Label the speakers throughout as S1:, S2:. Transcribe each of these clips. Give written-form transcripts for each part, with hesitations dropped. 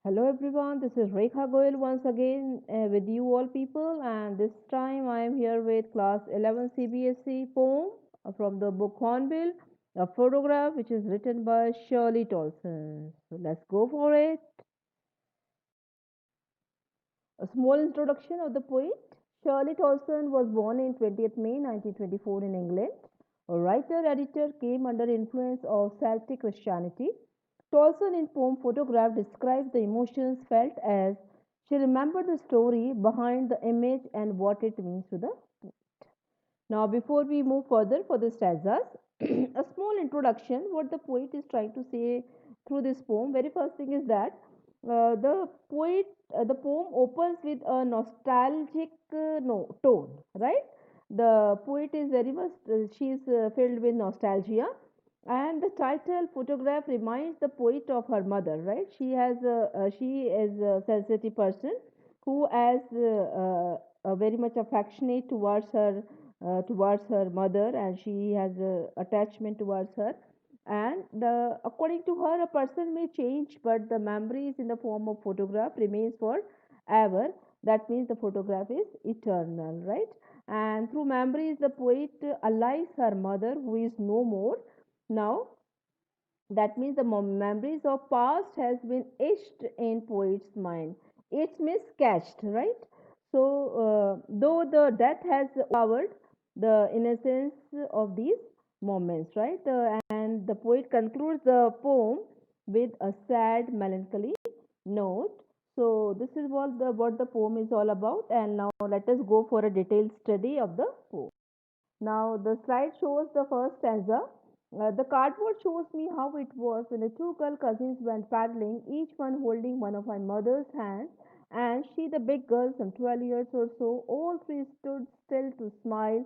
S1: Hello everyone, this is Rekha Goyal once again with you all people, and this time I am here with class 11 CBSE poem from the book Hornbill, a photograph which is written by Shirley Tolson. So let's go for it. A small introduction of the poet. Shirley Tolson was born in 20th May 1924 in England. A writer-editor came under influence of Celtic Christianity. Tolson in poem Photograph describes the emotions felt as she remembered the story behind the image and what it means to the. Now, before we move further for the stanzas, a small introduction what the poet is trying to say through this poem. Very first thing is that the poem opens with a nostalgic no, tone, right? The poet is very much, she is filled with nostalgia, and the title photograph reminds the poet of her mother, right? She is a sensitive person who is very much affectionate towards her mother, and she has attachment towards her. And according to her, a person may change, but the memories in the form of photograph remains forever. That means the photograph is eternal, right? And through memories, the poet allies her mother, who is no more now. That means the memories of past has been etched in poet's mind. It means sketched, right? So though the death has overpowered the innocence of these moments, right? And the poet concludes the poem with a sad melancholy note. So this is what the poem is all about, and now let us go for a detailed study of the poem. Now the slide shows the first stanza. The cardboard shows me how it was when the two girl cousins went paddling, each one holding one of my mother's hands, and she, the big girl, some 12 years or so, all three stood still to smile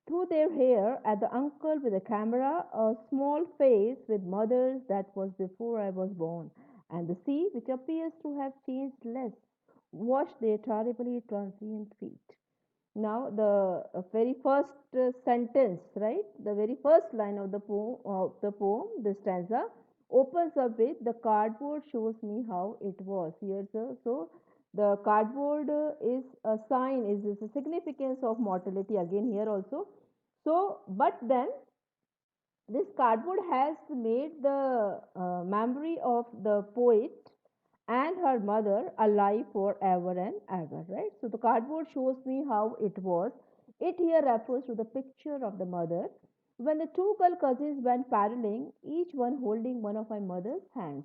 S1: through their hair at the uncle with a camera, a small face with mother's that was before I was born, and the sea, which appears to have changed less, washed their terribly transient feet. Now, the very first sentence, right? The very first line of the poem, the stanza, opens up with the cardboard shows me how it was. So the cardboard is a sign, is a significance of mortality again here also. So, but then this cardboard has made the memory of the poet and her mother alive forever and ever, right? So the cardboard shows me how it was. It here refers to the picture of the mother when the two girl cousins went paddling, each one holding one of my mother's hands.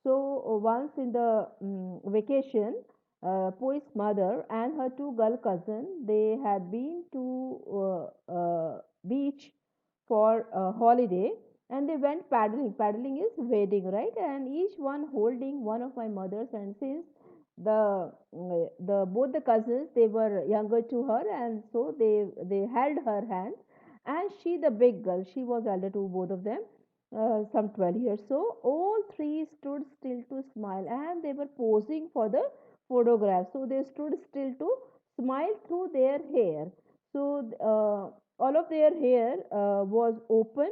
S1: So once in the vacation, poet's mother and her two girl cousins, they had been to beach for a holiday, and they went paddling. Paddling is wading, right? And each one holding one of my mother's, and since the both the cousins, they were younger to her, and so they held her hand, and she, the big girl, she was elder to both of them, some 12 years. So all three stood still to smile, and they were posing for the photograph. So they stood still to smile through their hair. So all of their hair was open,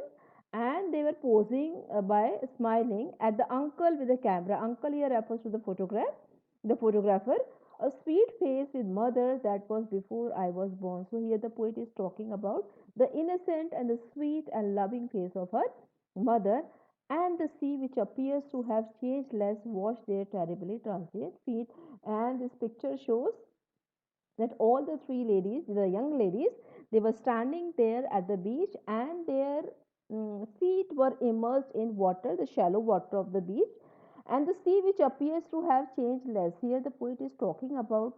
S1: and they were posing by smiling at the uncle with the camera. Uncle here refers to the photographer. A sweet face with mother that was before I was born. So here the poet is talking about the innocent and the sweet and loving face of her mother, and the sea, which appears to have changed less, washed their terribly transient feet. And this picture shows that all the three ladies, the young ladies, they were standing there at the beach, and their feet were immersed in water, the shallow water of the beach, and the sea, which appears to have changed less. Here, the poet is talking about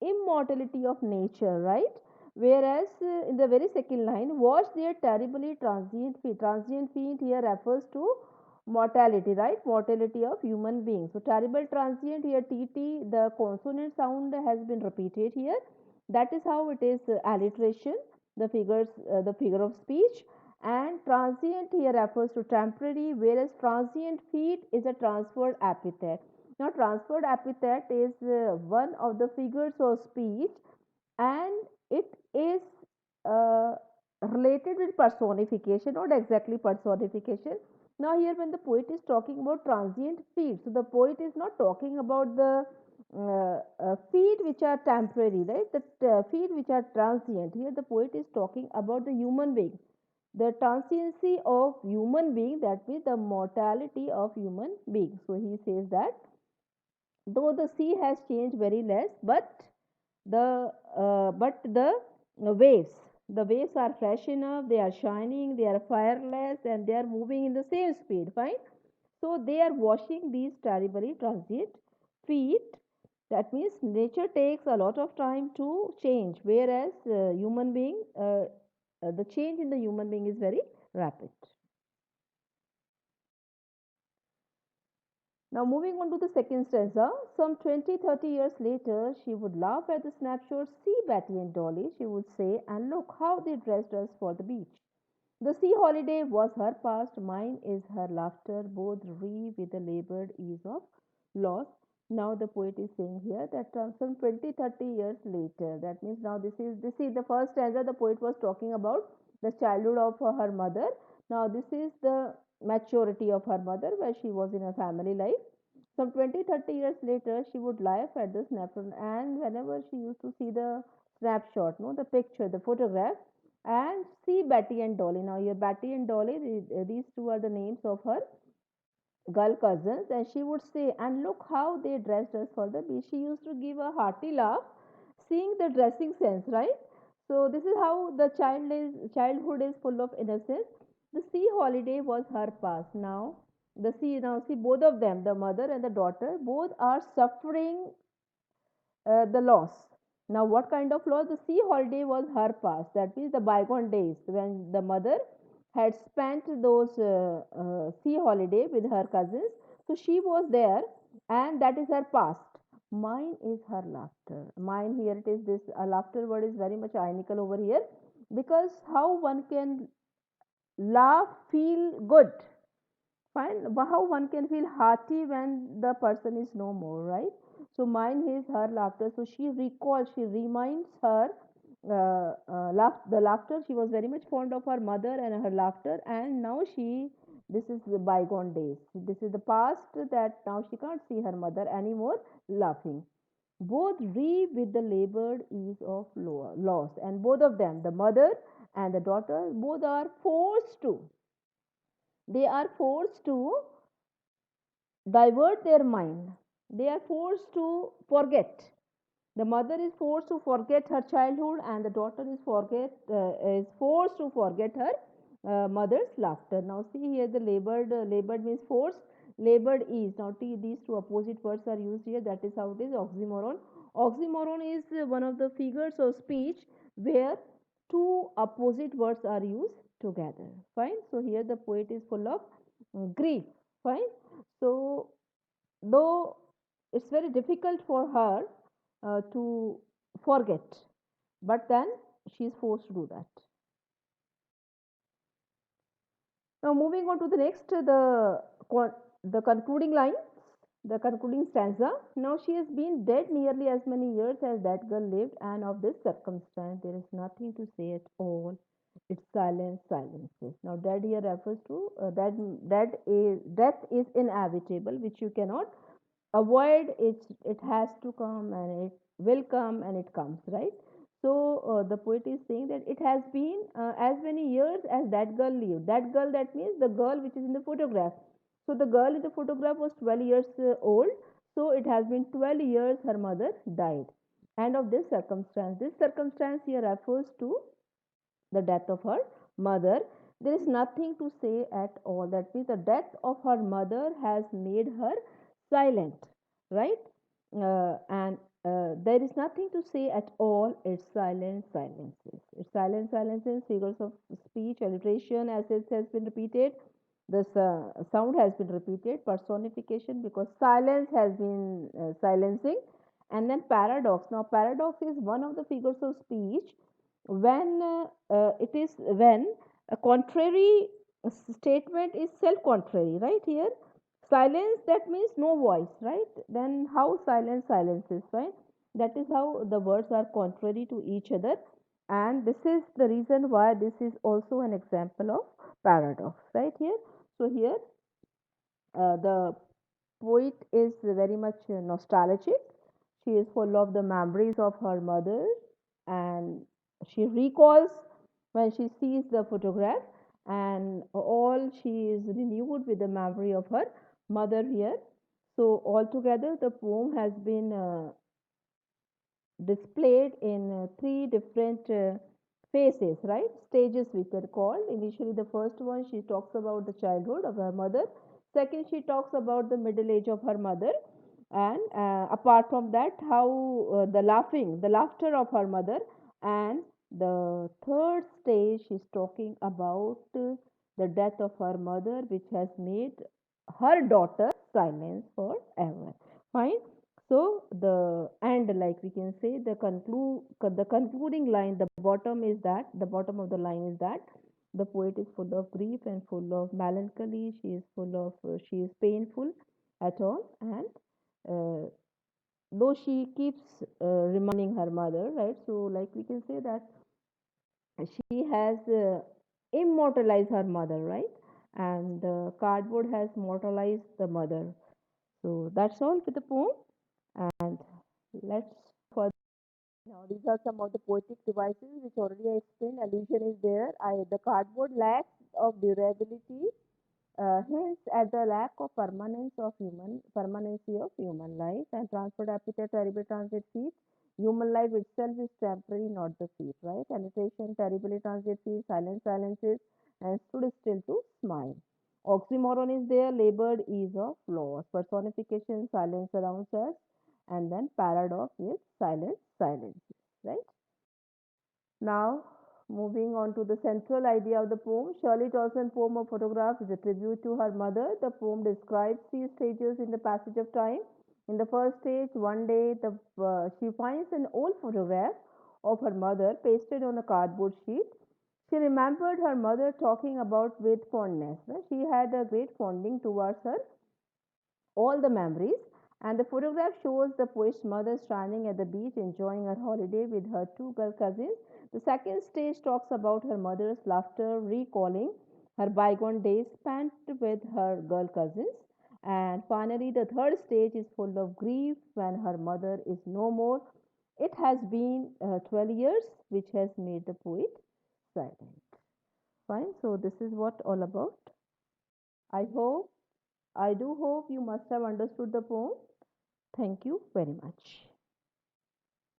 S1: immortality of nature, right? Whereas in the very second line, watch their terribly transient feet. Transient feet here refers to mortality, right? Mortality of human beings. So terrible transient here, tt, the consonant sound has been repeated here. That is how it is alliteration, the figure of speech. And transient here refers to temporary, whereas transient feet is a transferred epithet. Now transferred epithet is one of the figures of speech, and it is uh, related with personification, not exactly personification. Now here when the poet is talking about transient feet, so the poet is not talking about the feet which are temporary, right? The feet which are transient. Here the poet is talking about the human being, the transiency of human being, that means the mortality of human being. So he says that though the sea has changed very less, but the waves are fresh enough, they are shining, they are fireless, and they are moving in the same speed. Fine. So they are washing these terribly transient feet. That means nature takes a lot of time to change, whereas the change in the human being is very rapid. Now, moving on to the second stanza, some 20, 30 years later, she would laugh at the snapshot, see Betty and Dolly, she would say, and look how they dressed us for the beach. The sea holiday was her past, mine is her laughter, both re with the labored ease of loss. Now the poet is saying here that some 20, 30 years later, that means now this is the first stanza the poet was talking about the childhood of her mother. Now this is the maturity of her mother where she was in her family life. Some 20, 30 years later, she would laugh at the snapshot, and whenever she used to see the snapshot, no, the picture, the photograph, and see Betty and Dolly. Now, here Betty and Dolly, these two are the names of her girl cousins, and she would say, and look how they dressed us for the beach. She used to give a hearty laugh, seeing the dressing sense, right? So this is how the childhood is full of innocence. The sea holiday was her past. Now see both of them, the mother and the daughter, both are suffering the loss. Now, what kind of loss? The sea holiday was her past. That means the bygone days when the mother had spent those sea holiday with her cousins. So she was there, and that is her past. Mine is her laughter. Mine here it is this laughter word is very much ironical over here, because how one can laugh, feel good. Fine. How one can feel hearty when the person is no more, right? So mine is her laughter. So she recalls, she reminds her the laughter. She was very much fond of her mother and her laughter, and now this is the bygone days. This is the past that now she can't see her mother anymore laughing. Both re with the labored ease of loss, and both of them, the mother and the daughter, both are forced to. They are forced to divert their mind. They are forced to forget. The mother is forced to forget her childhood, and the daughter is forced to forget her mother's laughter. Now, see here the labored means forced, labored is. Now, these two opposite words are used here. That is how it is oxymoron. Oxymoron is one of the figures of speech where two opposite words are used together. Fine. So here the poet is full of grief. Fine. So though it's very difficult for her to forget, but then she is forced to do that. Now, moving on to the next, the concluding line, the concluding stanza. Now, she has been dead nearly as many years as that girl lived, and of this circumstance, there is nothing to say at all. Its silence silences. Now, dead here refers to death is inevitable, which you cannot avoid. It has to come, and it will come, and it comes, right? So the poet is saying that it has been as many years as that girl lived. That girl, that means the girl which is in the photograph. So the girl in the photograph was 12 years old. So it has been 12 years her mother died. And of this circumstance here refers to the death of her mother. There is nothing to say at all. That means the death of her mother has made her silent, right? And there is nothing to say at all. It's silence, silences. It's silence, silences, figures of speech, alliteration, as it has been repeated. The sound has been repeated, personification, because silence has been silencing. And then paradox. Now, paradox is one of the figures of speech when it is when a contrary statement is self contrary, right? Here silence, that means no voice, right? Then how silences, right? That is how the words are contrary to each other, and this is the reason why this is also an example of paradox, right? Here, so here The poet is very much nostalgic. She is full of the memories of her mother, and she recalls when she sees the photograph, and all she is renewed with the memory of her mother here. So altogether, the poem has been displayed in three different phases, right? Stages we can call. Initially, the first one, she talks about the childhood of her mother. Second, she talks about the middle age of her mother. And apart from that, how the laughter of her mother. And the third stage, she's talking about the death of her mother, which has made her daughter silence forever. Fine. So the and like we can say the concluding line, the bottom of the line is that the poet is full of grief and full of melancholy. She is painful at all, and uh, though she keeps reminding her mother, right? So like we can say that she has immortalized her mother, right? And the cardboard has mortalized the mother. So that's all with the poem. And let's further. Now, these are some of the poetic devices which already I explained. Allusion is there. The cardboard lacks of durability, hints at the lack of permanency of human life, and transport appetite, terrible transit feet. Human life itself is temporary, not the feet, right? Alliteration, terribly transit feet, silences, and stood still to smile. Oxymoron is there, labored ease of loss. Personification, silence surrounds us, and then paradox is silence, right? Now, moving on to the central idea of the poem, Shirley Dawson's poem of photographs is a tribute to her mother. The poem describes three stages in the passage of time. In the first stage, one day she finds an old photograph of her mother pasted on a cardboard sheet. She remembered her mother talking about with fondness. She had a great fondling towards her all the memories. And the photograph shows the poet's mother standing at the beach enjoying her holiday with her two girl cousins. The second stage talks about her mother's laughter, recalling her bygone days spent with her girl cousins. And finally, the third stage is full of grief when her mother is no more. It has been 12 years, which has made the poet silent. Fine, so this is what all about. I hope I do hope you must have understood the poem. Thank you very much.